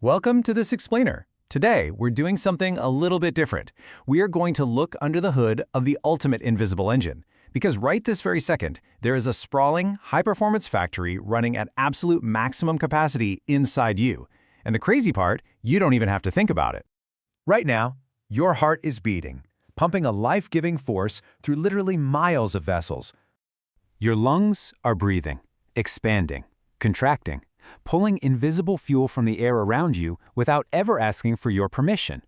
Welcome to this explainer. Today, we're doing something a little bit different. We are going to look under the hood of the ultimate invisible engine. Because right this very second, there is a sprawling, high-performance factory running at absolute maximum capacity inside you. And the crazy part, you don't even have to think about it. Right now, your heart is beating, pumping a life-giving force through literally miles of vessels. Your lungs are breathing, expanding, contracting, pulling invisible fuel from the air around you without ever asking for your permission.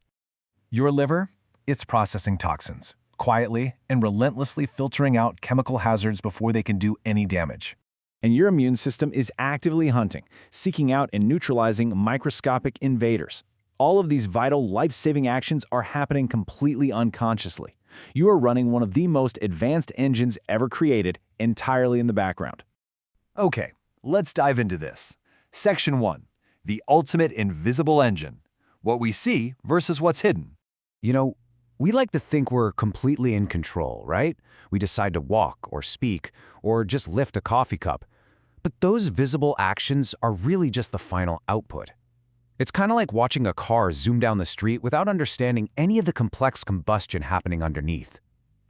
Your liver, it's processing toxins, quietly and relentlessly filtering out chemical hazards before they can do any damage. And your immune system is actively hunting, seeking out and neutralizing microscopic invaders. All of these vital, life-saving actions are happening completely unconsciously. You are running one of the most advanced engines ever created entirely in the background. Okay, let's dive into this. Section 1. The ultimate invisible engine. What we see versus what's hidden. You know, we like to think we're completely in control, right? We decide to walk or speak or just lift a coffee cup. But those visible actions are really just the final output. It's kind of like watching a car zoom down the street without understanding any of the complex combustion happening underneath.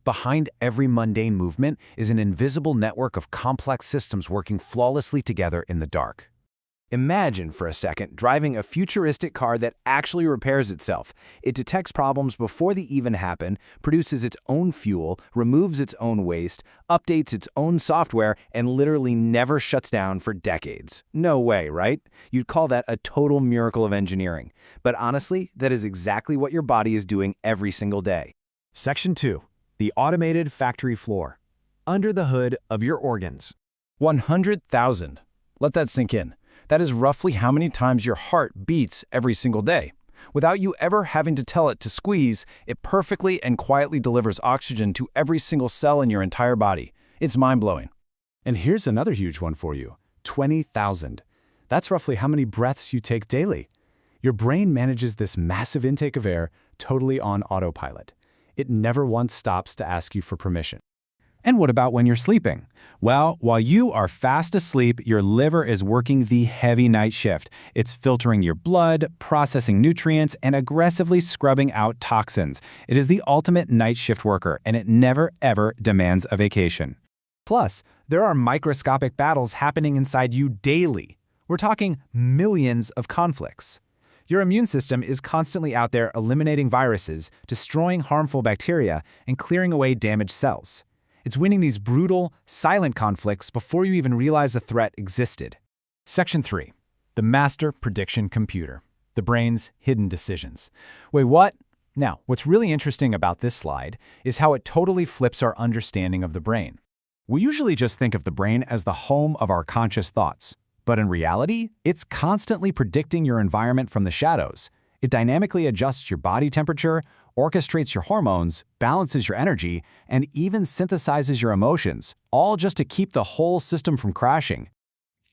Behind every mundane movement is an invisible network of complex systems working flawlessly together in the dark. Imagine for a second driving a futuristic car that actually repairs itself. It detects problems before they even happen, produces its own fuel, removes its own waste, updates its own software, and literally never shuts down for decades. No way, right? You'd call that a total miracle of engineering. But honestly, that is exactly what your body is doing every single day. Section 2. The automated factory floor. Under the hood of your organs. 100,000. Let that sink in. That is roughly how many times your heart beats every single day. Without you ever having to tell it to squeeze, it perfectly and quietly delivers oxygen to every single cell in your entire body. It's mind-blowing. And here's another huge one for you. 20,000. That's roughly how many breaths you take daily. Your brain manages this massive intake of air totally on autopilot. It never once stops to ask you for permission. And what about when you're sleeping? Well, while you are fast asleep, your liver is working the heavy night shift. It's filtering your blood, processing nutrients, and aggressively scrubbing out toxins. It is the ultimate night shift worker, and it never, ever demands a vacation. Plus, there are microscopic battles happening inside you daily. We're talking millions of conflicts. Your immune system is constantly out there eliminating viruses, destroying harmful bacteria, and clearing away damaged cells. It's winning these brutal, silent conflicts before you even realize a threat existed. Section 3. The Master Prediction Computer. The brain's hidden decisions. Wait, what? Now, what's really interesting about this slide is how it totally flips our understanding of the brain. We usually just think of the brain as the home of our conscious thoughts. But in reality, it's constantly predicting your environment from the shadows. It dynamically adjusts your body temperature, orchestrates your hormones, balances your energy, and even synthesizes your emotions, all just to keep the whole system from crashing.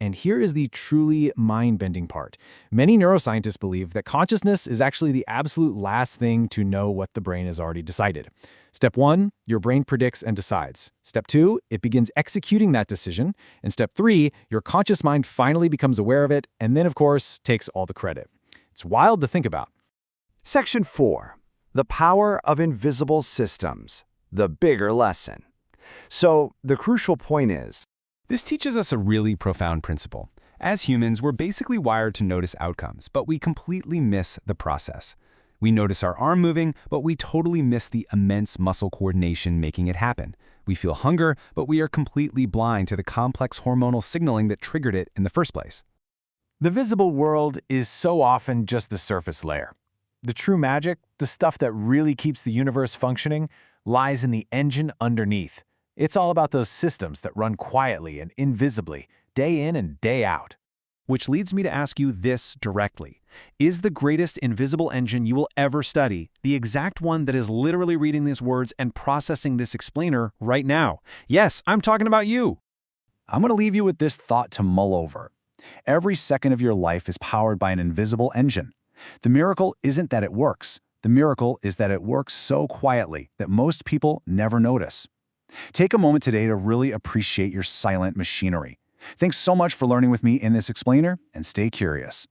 And here is the truly mind-bending part. Many neuroscientists believe that consciousness is actually the absolute last thing to know what the brain has already decided. Step 1, your brain predicts and decides. Step 2, it begins executing that decision. And step 3, your conscious mind finally becomes aware of it, and then, of course, takes all the credit. It's wild to think about. Section 4. The power of invisible systems. The bigger lesson. So, the crucial point is, This teaches us a really profound principle. As humans, we're basically wired to notice outcomes, but we completely miss the process. We notice our arm moving, but we totally miss the immense muscle coordination making it happen. We feel hunger, but we are completely blind to the complex hormonal signaling that triggered it in the first place. The visible world is so often just the surface layer. The true magic, the stuff that really keeps the universe functioning, lies in the engine underneath. It's all about those systems that run quietly and invisibly, day in and day out. Which leads me to ask you this directly. Is the greatest invisible engine you will ever study the exact one that is literally reading these words and processing this explainer right now? Yes, I'm talking about you. I'm going to leave you with this thought to mull over. Every second of your life is powered by an invisible engine. The miracle isn't that it works. The miracle is that it works so quietly that most people never notice. Take a moment today to really appreciate your silent machinery. Thanks so much for learning with me in this explainer, and stay curious.